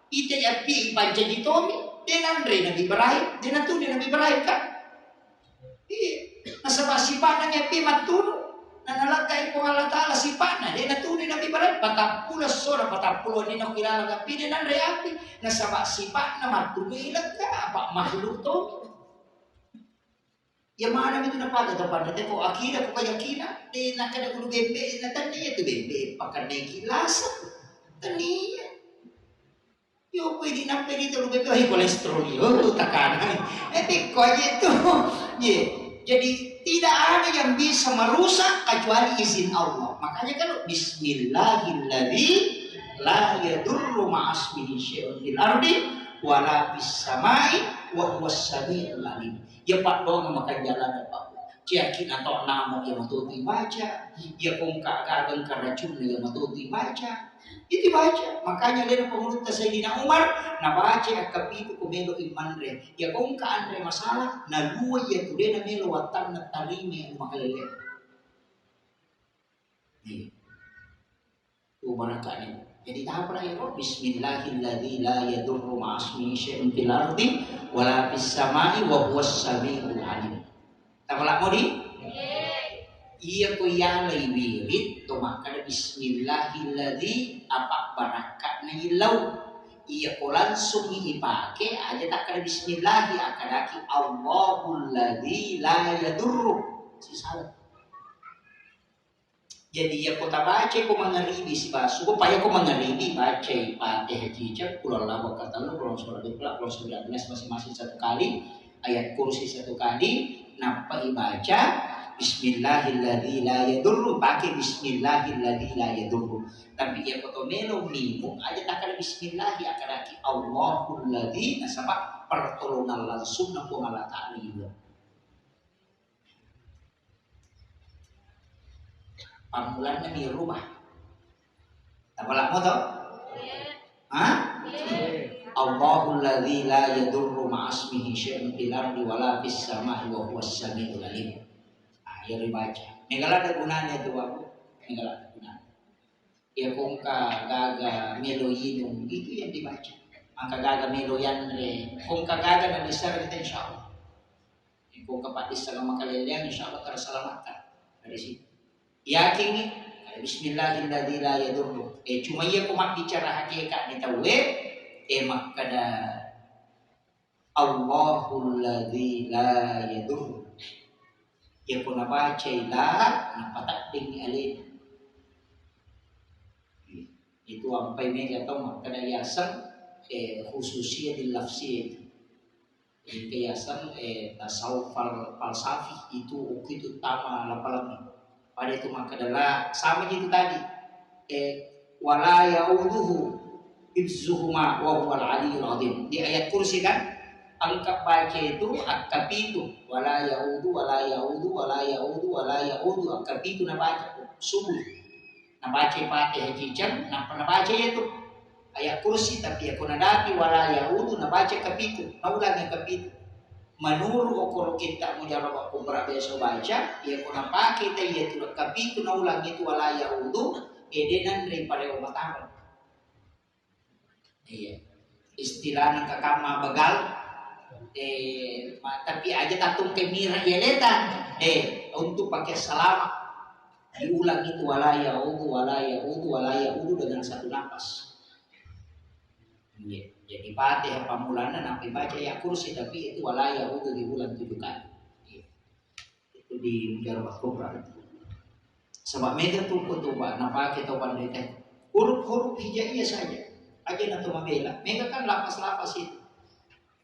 Ite api panca gitomi, denandre Nabi Ibrahim, denatundi Nabi Ibrahim kan. Nasa si ba nang api matulog, nanalagay po Allah Ta'ala sipana dia natuni na bibaran patapulas sora patapulo ni no kilala ka pinan reapi na sabak sipana matumilag ka apa makhluk to. Ya mana itu dapat pada teko akira ko kaya akira de nakada ko bebe na taniya to bebe pakanay kilasa taniya yo pwede na pwede to bebe ay kolesterol yo takanan ko itu ye jadi tidak ada yang bisa merusak kecuali izin Allah. Makanya kalau bismillahilladzi la yadurru ma'asmihi syai'un fil ardi wala fis samai wa huwas samiul alim. Ya pak dong makan jalan pak. Ciakin atau namo yang matuti baca, ya kong kaagagang karacun yang matuti baca. Itu baca. Makanya lihat pengulut Sayyidina Umar na baca akapitu kumelo imanre. Ya kong kaandre masalah na luwa ya tude na melo watan na talimi ang makalele. Nih. Tuh barakanya. Jadi tahap lain bismillahilladzi la yadurru ma'asmihi syai'un fil ardi wala fis samai wa huwas samiul alim. Tapalak mo di? Iya ko yang wirid tumakad bismillahilladzi apa barakat na ilaw. Iya ko langsung ipake aja tak kada bismillahi akadaki Allahul ladzi la yadurru. Salah. Jadi ya kota baca ko mangaribi si basu upaya ko mangaribi baca Fatihah jijak kula lawa kata lu kula surah dikla kula surah masing-masing satu kali ayat kursi satu kali napa ibaca bismillahilladzi la yadurru pakai bismillahilladzi la yadurru tapi ya kota melo minum aja tak ada bismillah ya kadaki Allahul ladzi nasaba pertolongan langsung na ko Allah Ta'ala juga. Pamulan na may rumah. Tapalak mo to? Ha? Allahul ladzi la yadurru ma'asmihi syai'un fil ardi wala fis samai wa huwas samiul alim. Ya dibaca. Megala ada gunanya itu aku. Megala ada gunanya. Ya kung ka gaga melo yinong itu yang dibaca. Ang kagaga melo yan re. Kung kagaga na disar kita insyaallah. Kung kapatis sa makalelean insyaallah terselamatkan dari situ. Yakin ni bismillahilladzi la yadurru. Cuma ia kumat bicara hakikat ni tahu makada Allahul ladzi la yadurru. Ya kuna baca la napatak ding alin. Itu ampai mega tahu makada yasan khususnya di lafzi itu. Kiasan tasawuf falsafi itu utama lapalami. Pada itu maka adalah sama itu tadi wala yauduhu ibzuhuma wa huwal aliyyul azim. Di ayat kursi kan angka baca itu akapitu wala yaudu wala yaudu wala yaudu wala yaudu akapitu na baca subuh na baca Fatihah jijam na baca itu ayat kursi tapi aku nadati wala yaudu na baca kapitu naulang yang kapitu manuru okoro kita mujarab aku berabesa baca ya kuna pakai kita ya tu kapitu naulang itu wala yaudu edenan daripada umat Arab. Iya. Istilah ng kakama bagal tapi aja tatung kemira ya leta untuk pakai selama diulang itu wala yaudu wala yaudu wala yaudu dengan satu nafas. Iya. Jadi Fatihah pamulana sampai baca ya kursi tapi itu wala yaudu diulang 7 kali. Iya. Itu di Mujarab Kubra. Sebab mega tuh kutuba napake tau pandai teh huruf-huruf hijaiyah saja aja nanti mabela mega kan lapas-lapas itu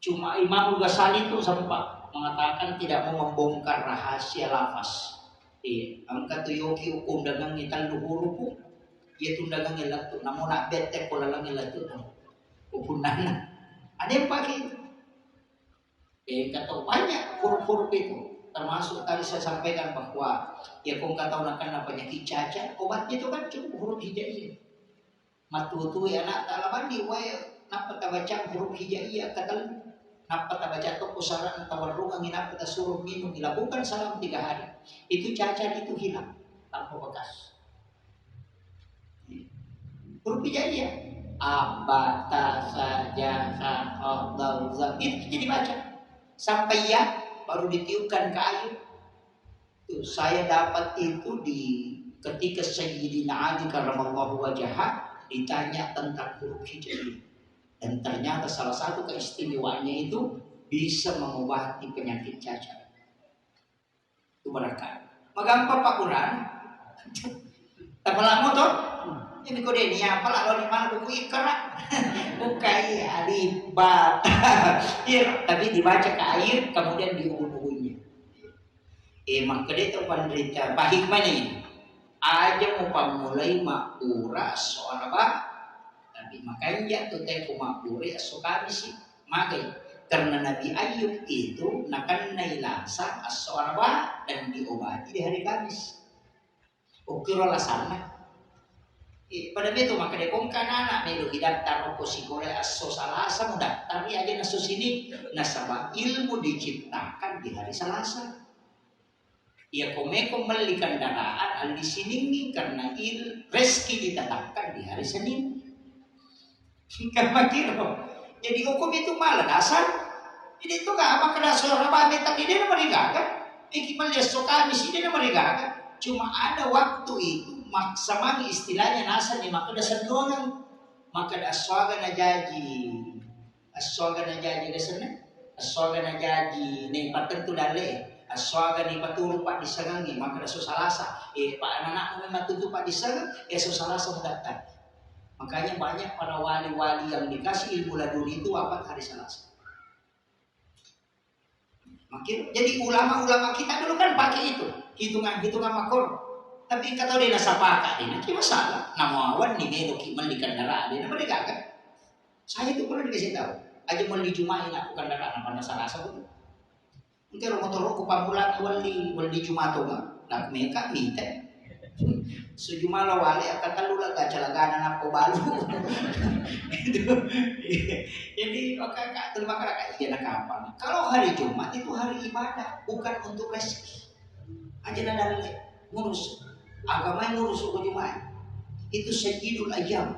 cuma Imam Ghazali itu sempat mengatakan tidak mau membongkar rahasia lafaz angka tu yogi hukum dagang itan huruf yaitu dagang ilatu namun nak bete ko lalang ilatu hukuman ada yang pakai itu kata banyak huruf-huruf itu termasuk tadi saya sampaikan bahwa ya kung katahunakan na penyakit cacat obatnya itu kan cukup huruf hijaiyah matutu ya anak talabandi way napa tabaca huruf hijaiyah katal napa tabaca to kusaran tawarrung ang napa suruh minum dilakukan selama 3 hari itu cacat itu hilang tanpa bekas huruf hijaiyah abata saja khadal itu jadi baca sampai ya baru ditiupkan ke air. Tuh, saya dapat itu di ketika Sayyidina Ali karramallahu wajhah ditanya tentang huruf hijri, dan ternyata salah satu keistimewaannya itu bisa mengobati penyakit cacat. Itu berkah. Magampa Pak Quran. Tapalamu toh? Ini kode ini apa lah di mana buku ikra? Bukai alif ba. Iya, tapi dibaca ke air kemudian diubun-ubunnya. Maka dia tu penderita. Pak hikmah ni. Aja mau pamulai makura soal apa? Tapi makanya tu teko makure so kami sih. Magai karena Nabi Ayub itu nakan nailasa soal apa dan diobati di hari Kamis. Ukiro lah sana. Pada itu maka dia kong kanana melo daftar ko sikole aso Salasa mo daftar aja naso sini nasaba ilmu diciptakan di hari Selasa. Ia kome beli kendaraan al di sini karena rezeki ditetapkan di hari Senin. Karena kira jadi hukum itu malah dasar. Jadi itu gak apa kena suara babe tadi dia mereka kan? Ikimal dia suka di sini mereka kan? Cuma ada waktu itu sama istilahnya nasa nih maka dasar doang maka aswaga na jaji dasarnya aswaga na jaji nih patentu dale aswaga nih patulu pak disangangi maka daso Salasa pak anak mo matutu pak disangang so Salasa mendatang. Makanya banyak para wali-wali yang dikasih ilmu laduni itu wafat hari Selasa. Makin jadi ulama-ulama kita dulu kan pakai itu hitungan makor. Tapi kata dia nasa pakai dia nanti masalah. Nama awan nih medoki meli kendaraan dia nama dia kan. Saya itu pernah dikasih tahu. Aja meli jumain aku kendaraan pada Selasa itu. Nanti motor aku pamulan wali Jumat tuh nak mereka minta. Sejumlah wali akan terlalu gacalaganan apa balu. Jadi kakak terima kakak iya kapan. Kalau hari Jumat itu hari ibadah bukan untuk rezeki. Aja dari ngurus agama yang ngurus ke Jumat itu sayyidul ayyam.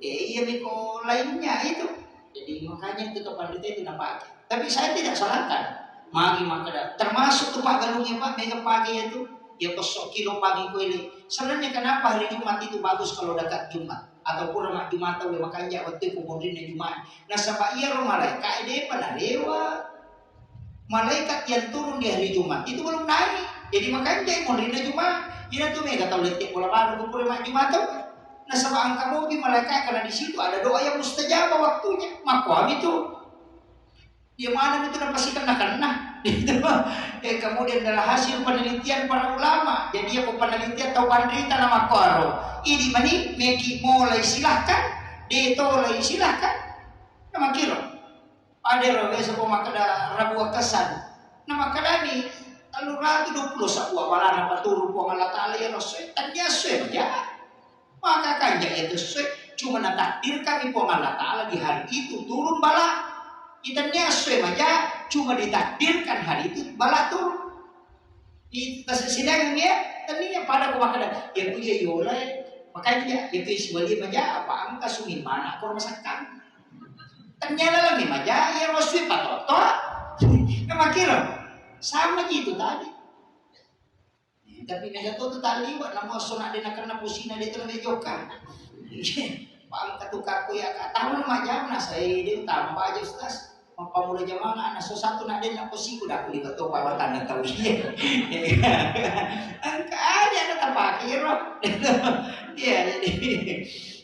Iya miko lainnya itu. Jadi makanya itu panitia itu nampak. Tapi saya tidak salahkan. Magi maka termasuk tuh Pak Galungnya Pak mega pagi itu. Ya kosok kilo pagi ko ini. Sebenarnya kenapa hari Jumat itu bagus kalau dekat Jumat ataupun rumah Jumat tahu makanya waktu kemudian Jumat. Nah sebab iya malaikat dia pada lewat. Malaikat yang turun di hari Jumat itu belum naik. Jadi makanya dia kemudian Jumat. Ia tuh mega tahu letik bola baru kumpul rumah Jumat tuh. Nah sebab angka mobil malaikat karena di situ ada doa yang mustajab waktunya. Makwam itu. Dia mana itu pasti kena. Kemudian adalah hasil penelitian para ulama. Jadi aku penelitian atau penderita nama koro. Ini mani meki mulai silahkan, detolai silahkan. Nama kiro. Ada roh besok makada rabu kesan. Nama kadani lalu ratu 20 sakwa balana paturu po Allah taala ya rasul. Tanya saja. Maka kanja itu cuma takdir kami po Allah taala di hari itu turun bala. Kita nyaswe aja cuma ditakdirkan hari itu bala turun. Di sidang ya tadinya pada kemakanan ya punya yolai makanya ya itu wali aja apa angka sumin mana kau masakan. Ternyata lagi aja ya waswi patoto. Nama kira sama gitu tadi. Tapi mereka tuh tadi buat nama sonat dia nak kena pusina dia tu lebih jokan. Pak ketukarku ya tahu nama jam saya dia tambah aja Ustaz. Pamula jamaah anak satu nak dia nak posisi kuda aku lihat tu pawatan dan tahu dia. Angka aja ada terpakai roh. Iya jadi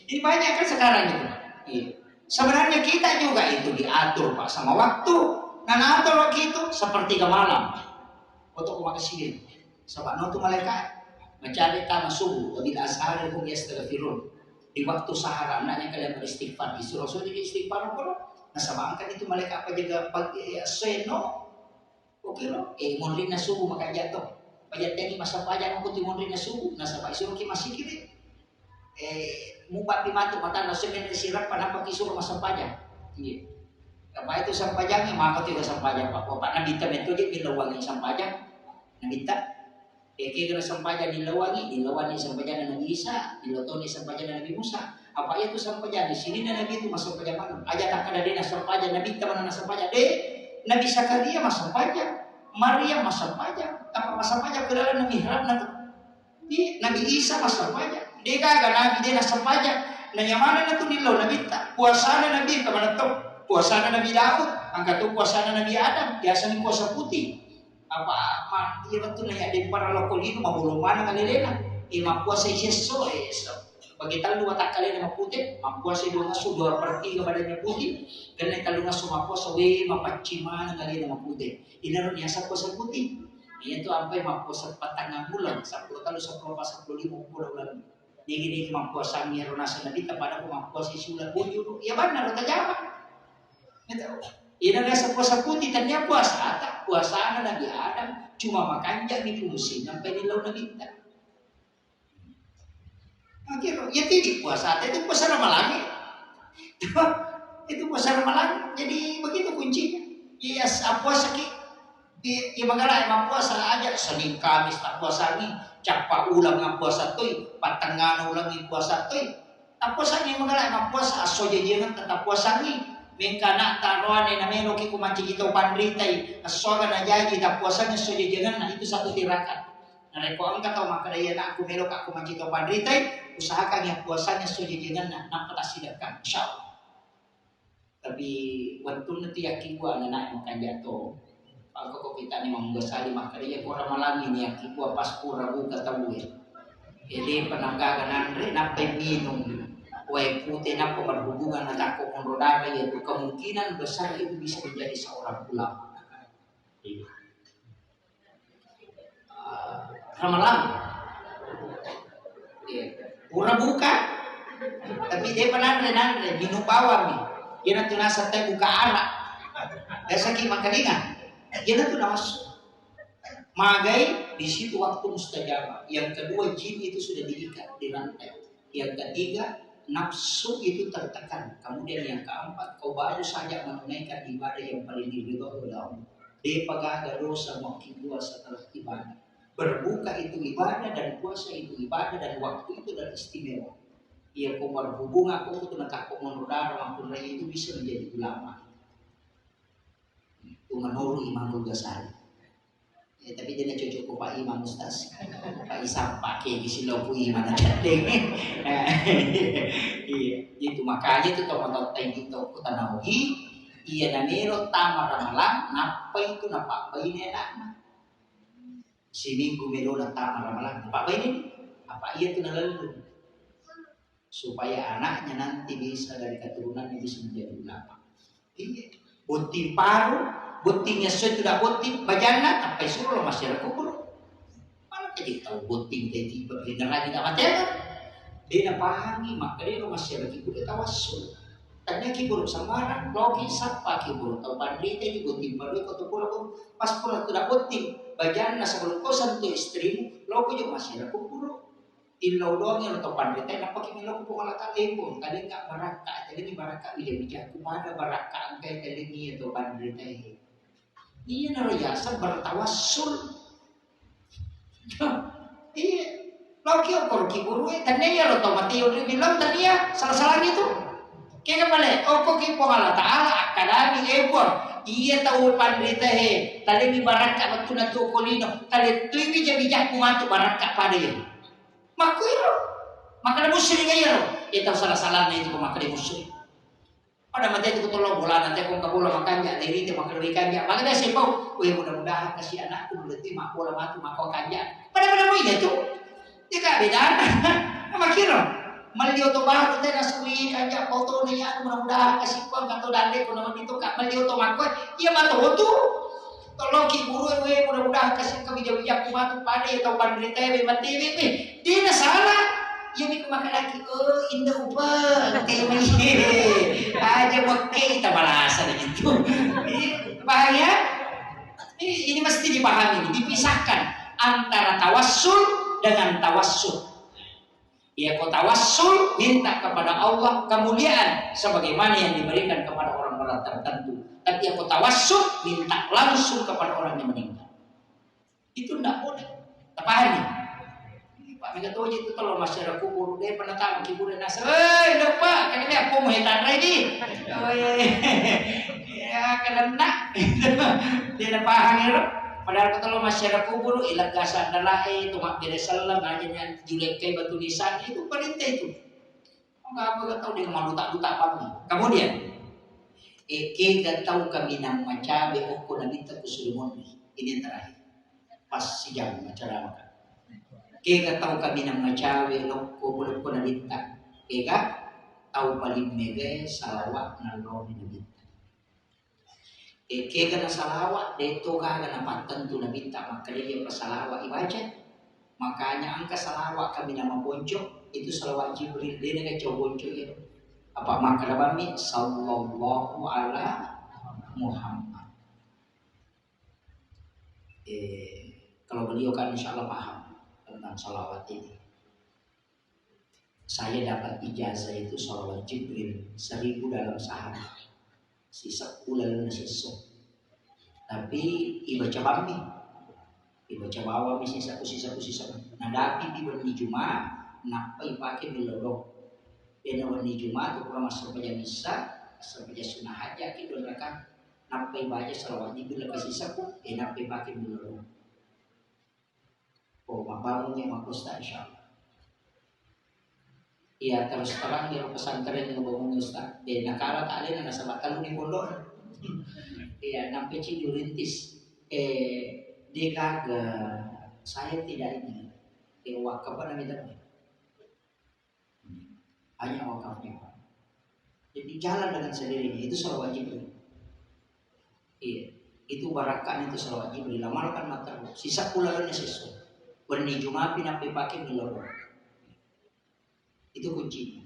ini banyak kan sekarang itu. Iya. Sebenarnya kita juga itu diatur Pak sama waktu. Nah atur waktu itu sepertiga malam untuk makasih. Sebab nanti malaikat mencari tanah subuh bila ashar hum yastaghfirun. Di waktu sahara anaknya kalian beristighfar. Disuruh jadi istighfar apa? Nah sama angkat itu malaikat apa jaga pagi seno. Oke lo, monri na subuh maka jatuh. Pajat tadi masa pajak aku monri na subuh. Nah sama isuruh ki masih kiri. Mubat di mati mata nasi men sirap pada pakai suruh masa pajak. Iya. Apa itu sampajangnya maka tidak sampajak Pak. Bapak Nabi Tam itu dia dilawangi sampajak. Nabi Tam. Kira sampajak dilawangi sampajak Nabi Isa, dilotoni sampajak Nabi Musa. Apa itu sampajak di sini dan Nabi itu masuk sampajak mana? Aja tak ada dia sampajak Nabi Tam mana sampajak deh. Nabi Zakaria masuk sampajak, Maryam masuk sampajak. Apa masuk sampajak ke dalam mihrab nanti? Di Nabi Isa masa pajak. Dia kagak Nabi dia nasa pajak. Nanya mana na tu nilaw Nabi tak. Puasana Nabi kemana tu? Puasana Nabi Daud. Angkat tu puasana Nabi Adam. Biasa ni puasa putih. Apa dia betul nanya di para lokal itu mabulong mana ngalilena. Puasa Yesus. Bagi talu watak kalian yang putih, puasa dua ngasu 2/3 badannya putih. Dan talu ngasu puasa mapacima kalian yang putih. Ini niya sa puasa putih. Iya tu sampai puasa 4 bulan, 10 kali 10 pas 10 bulan. Digi puasa miro nasa nabi pada puasa sulat putih. Ya benar ta jawab. Itu. Ina sa puasa putih tanya puasa tak puasa Nabi Adam cuma makan jadi fungsi sampai nilaw na bintang. Akhirnya ya tidak puasa itu puasa Ramalan. Itu puasa Ramalan. Jadi begitu kuncinya. Iya puasa ki. Iya magala emang puasa aja Senin Kamis tak puasa ni. Capa ulang ng puasa toy. Patangan ulang ng puasa toy. Tak puasa ni magala emang puasa aso jajangan tetap puasa ni. Mengkana taruhan na meron ki kumanci kita pandritay. Aso ka na jaji tak puasa ni aso jajangan na itu satu tirakan. Nah, ko ang kataw makadaya na ako meron ka kumanci kita pandritay. Usahakan yang puasanya aso jajangan na napatasidakan. Insyaallah. Tapi waktu nanti yakin gua anak yang makan jatuh. Kalau kita ni menggasali makanya kurang malam ini yang kita pas pura buka tahu ya. Jadi penanggagan andre nape minum, kue putih nape berhubungan dengan aku menrodara yaitu kemungkinan besar itu bisa menjadi seorang ulama. Ramalan, pura buka, tapi dia penandre minum bawang nih. Dia nanti nasa teh buka arak, sakit makaningan. Dia itu masuk. Magai di situ waktu mustajabah. Yang kedua jin itu sudah diikat di rantai. Yang ketiga nafsu itu tertekan. Kemudian yang keempat kau baru saja menunaikan ibadah yang paling diridhoi oleh Allah. Dia pagaga dosa makin dua setelah ibadah. Berbuka itu ibadah dan puasa itu ibadah dan waktu itu adalah istimewa. Ia kau berhubungan aku itu nak kau menudara maupun lain itu bisa menjadi ulama. Menurut Imam Ghazali. Ya, tapi dia nak cocok ke Pak Imam Ustaz. Pak Isam pakai di sini lopu Imam ada. Iya, itu makanya itu teman-teman itu kita nahi iya namero tamar ramalan napa itu napa bayi anak. Sini gumelo na tamar ramalan. Apa bayi apa iya itu nalalu supaya anaknya nanti bisa dari keturunan bisa menjadi ulama. Iya, bunting paru buntingnya sudah bunting bajana sampai suruh masyarakat kubur. Mana jadi tahu bunting jadi benar lagi tak macam dia nak pahami maka dia masyarakat kubur tawassul. Tanya kibur samaran logi sapa kibur tahu bandri tadi bunting baru kau tu pura pas pura tidak bunting bajana sebelum kau sentuh istrimu logo juga masyarakat kubur. Ilaw doang yang atau pandai nak pakai milau ku pala talipon kali enggak baraka jadi ni baraka bijak kumada baraka angkai kali ni atau pandai teh. Iya narayasa bertawassul. Iya, lagi okor kiburu tanya ya lo tomati udah bilang tadi ya salah-salah itu. Kaya kembali, okor kipo Allah Taala akadami ekor. Iya tahu pandai teh. Tadi mi baraka betul natu kolino. Tadi tu bijak kumatu baraka pada ya. Makuiro, maka musyrik ayo. Itu salah-salah itu maka musyrik. Pada mati itu tolong bola nanti kau kabul makan ya diri itu makan ikan ya. Maka dia sebau, wih mudah-mudahan kasih anakku berarti mak bola matu mak kanja. Pada itu, dia kan beda. Makiro, melihat tu baru teh nasui kanja foto ni ya mudah-mudahan kasih kau kata dande kau nama itu kak melihat tu mak kau, iya matu tu. Tolong kiburu we mudah-mudahan kasih kebijak-bijak kumatu pada ya tau pandrita we mati we dia salah ya mi kumakan lagi indah upah kayak aja pakai kita balasan gitu bahaya ini mesti dipahami dipisahkan antara tawassul dengan tawassul. Ya kau tawassul minta kepada Allah kemuliaan sebagaimana yang diberikan kepada orang-orang tertentu. Tapi aku tawassul minta langsung kepada orang yang meninggal. Itu tidak boleh. Pahami? Pak Megato itu kalau masyarakat kubur dia pernah tahu kubur nasa. Lupa kan ini aku mau hitan lagi. Ya karena dia dah paham ya. Padahal kalau masyarakat kubur ilagasan dalai tumak biresalam aja nya julek kay batu nisan itu perintah itu. Enggak tahu dia malutak-lutak apa. Kemudian Eke tahu kami nang macabe o ko nabita ko sulumon. Ini yang terakhir. Pas sejam acara makan. Eke tahu kami nang macabe o ko bulog ko nabita. Eke tahu paling mege salawat nalo ni nabita. Eke kana salawat deto ka kana patan tu nabita maka dia pasalawat ibaca. Makanya angka salawat kami nama boncok itu salawat Jibril dia dengan coba boncok itu. Apa makna kami sallallahu ala Muhammad. Kalau beliau kan insya Allah paham tentang salawat ini. Saya dapat ijazah itu salawat Jibril 1000 dalam sehari. Sisa ulang sesok. Tapi ibaca bami, ibaca bawa sisa. Nadapi di bulan Jumat, napai pakai melorok. Bina wani Jumat tu kurang masuk baca misa, masuk baca sunnah haji, kita akan napai baca salawat Jibril lepas sisa pun, napai pakai dulu. Oh, mabalnya makusta insyaallah. Iya terus terang di pesantren yang bangun Ustaz. Nakala tak ada nasa batal ni pondok. Iya nampai cidu rintis. Dia saya tidak ini. Wakaf apa namanya? Hanya wakafnya. Jadi jalan dengan sendirinya itu salawat Jibril. Iya, itu barakan itu salawat Jibril. Amalkan mata. Sisa pulang sesuatu. Berni Jumat pinapi pakai milor. Itu kunci.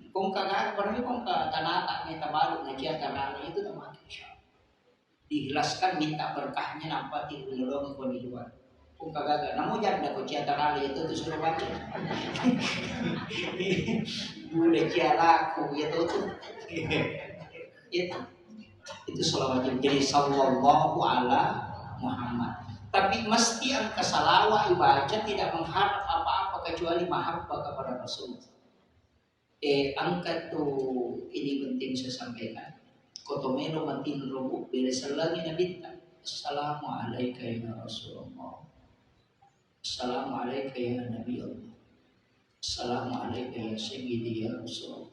Kung kagak berarti kung tanata kita baru ngaji tanah itu teman insya. Dihilaskan minta berkahnya nampak di milor kau di luar. Kung kagak namun jangan kau cia tanah itu sudah baca. Udah ciara aku ya tuh itu salawat jadi sallallahu ala Muhammad. Tapi mesti angka salawat dibaca tidak mengharap apa-apa kecuali mahabbah kepada Rasul. Angka tuh ini penting saya sampaikan. Kotomelo matin robu beresalagi nabita. Assalamualaikum ya Rasulullah. Assalamualaikum ya Nabi Allah. Assalamualaikum ya Sayyidi ya Rasul.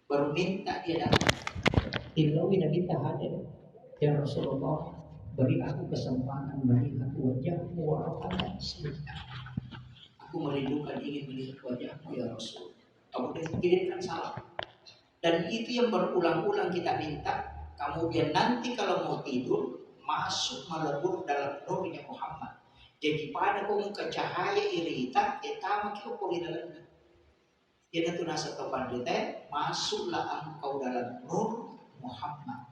Baru minta dia datang. Ilawi Nabi hadir. Ya Rasulullah, beri aku kesempatan melihat wajahmu walaupun sebentar. Aku merindukan ingin melihat wajahmu ya Rasul. Kemudian kirimkan salam. Dan itu yang berulang-ulang kita minta. Kemudian nanti kalau mau tidur masuk melebur dalam nurnya Muhammad. Jadi pada kau cahaya irita, etama kau di dalamnya. Jadi itu nasa topan kita, masuklah engkau dalam nur Muhammad.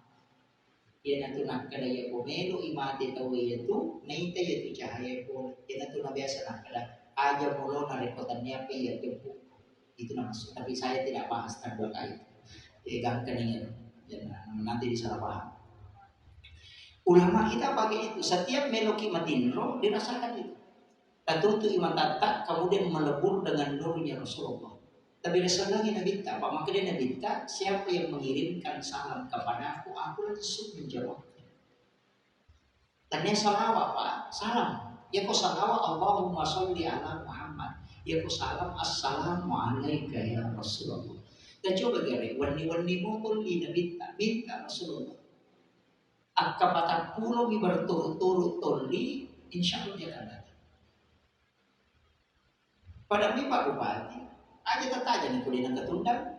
Yan na ito na kadaya pomelo imati tawe ito naita ito cahaya po yan na ito na biasa na kada aja mulo na rekotan niya piyat po itu na masuk tapi saya tidak bahas terbuka itu gangkan yan nanti disalah paham. Ulama kita pakai itu setiap meloki matinro dirasakan itu tatutu iman tata kemudian melebur dengan nurnya Rasulullah. Tapi Rasulullah nabita, Pak maka dia nabita, siapa yang mengirimkan salam kepada aku langsung menjawab. Tanya salawat Pak, salam. Ya kau salawat Allahumma sholli ala Muhammad. Ya kau salam assalamualaikum ya Rasulullah. Dan coba gare, wani-wani mo tuli nabita, minta Rasulullah. Akapata pulo mi berturut-turut tuli, insya Allah dia akan datang. Pada mi Pak Bupati, aja tataja nih kuliah ketundang.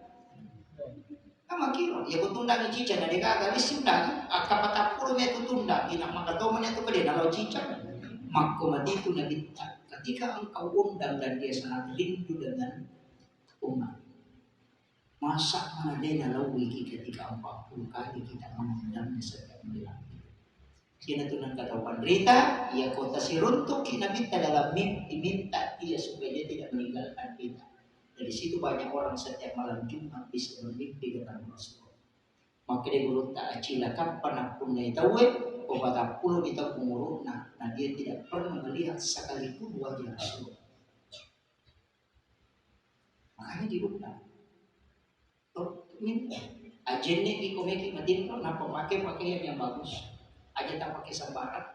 Kama kiro, ya kutundang cica na deka galis sundang, akapata pulo mi kutundang, ina makatoman itu kede na cica. Mako matitu na bita. Ketika engkau undang dan dia sangat rindu dengan umat. Masa mana dia lawi ketika 40 kali kita mengundangnya setiap bulan. Kina tunan kata penderita, ia kota si runtuh kina minta dalam mimpi minta dia supaya dia tidak meninggalkan kita. Dari situ banyak orang setiap malam Jumat bisa bermimpi dengan Rasulullah. Maka dia berunta acila kapan pun dia tahu, obat puluh kita pengurus, nah dia tidak pernah melihat sekalipun wajah Rasulullah. Makanya diundang. Minta. Ajennya ikomeki matin napa pakai pakaian yang bagus. Aja tak pakai sembarang.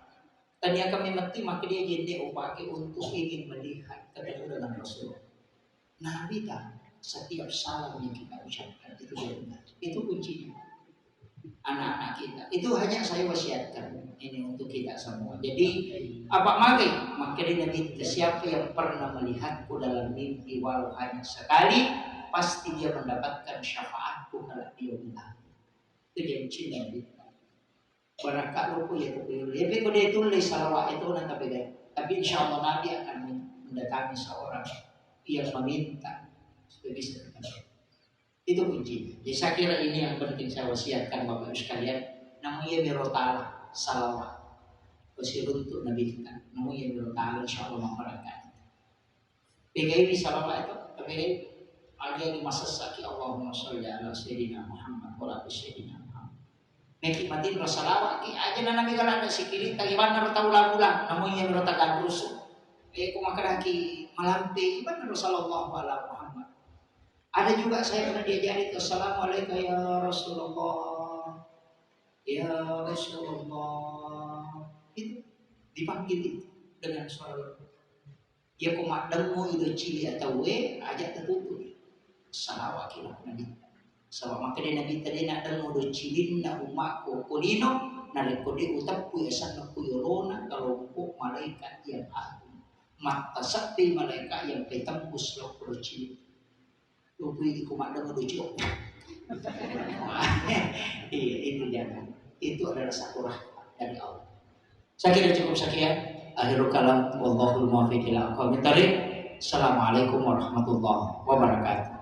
Tadi kami mati maka dia jadi pakai untuk ingin melihat ketemu dengan Rasul. Nabi tak setiap salam yang kita ucapkan itu benar. Itu kuncinya. Anak-anak kita itu hanya saya wasiatkan ini untuk kita semua. Jadi apa maka dia Nabi siapa yang pernah melihatku dalam mimpi walau hanya sekali pasti dia mendapatkan syafaatku kalau dia bilang. Itu dia cinta Nabi. Barangkali aku ya tapi kalau dia tulis salawat itu nanti beda. Tapi insya Allah Nabi akan mendatangi seorang yang meminta supaya bisa ketemu. Itu kuncinya. Jadi saya kira ini yang penting saya wasiatkan Bapak Ibu sekalian. Namanya mirotala salawat. Wasiat untuk Nabi kita. Namanya mirotala insya Allah memperangkat. PGI salawat itu. Tapi ada yang masa saki Allahumma sholli ala sayyidina Muhammad wa ala sayyidina Muhammad. Mekimatin salawat. Aja na Nabi kalau ada sikili. Tagiban na tahu lagu-lagu. Namanya mirotakan rusuh. Kumakadaki malampi. Iban na Rasulullah wa ala Muhammad. Ada juga saya pernah diajari Assalamualaikum ya Rasulullah. Ya Rasulullah. Itu dipanggil itu dengan suara. Ya kumak dengmu itu cili atau ajak tertutup. Salawat Nabi. Sebab maka dia Nabi tadi nak dengmu do cilin na umakku kulino naleko di utapku ya sana kuyolona kalau ku malaikat yang agung. Mata sakti malaikat yang petembus lo kulo cilin. Tubuh di komando menuju. Iya itu jangan. Itu adalah satu rahmat dari Allah. Saya kira cukup sekian. Akhirul kalam wallahul muwaffiq ila aqwamit thoriq. Assalamualaikum warahmatullahi wabarakatuh.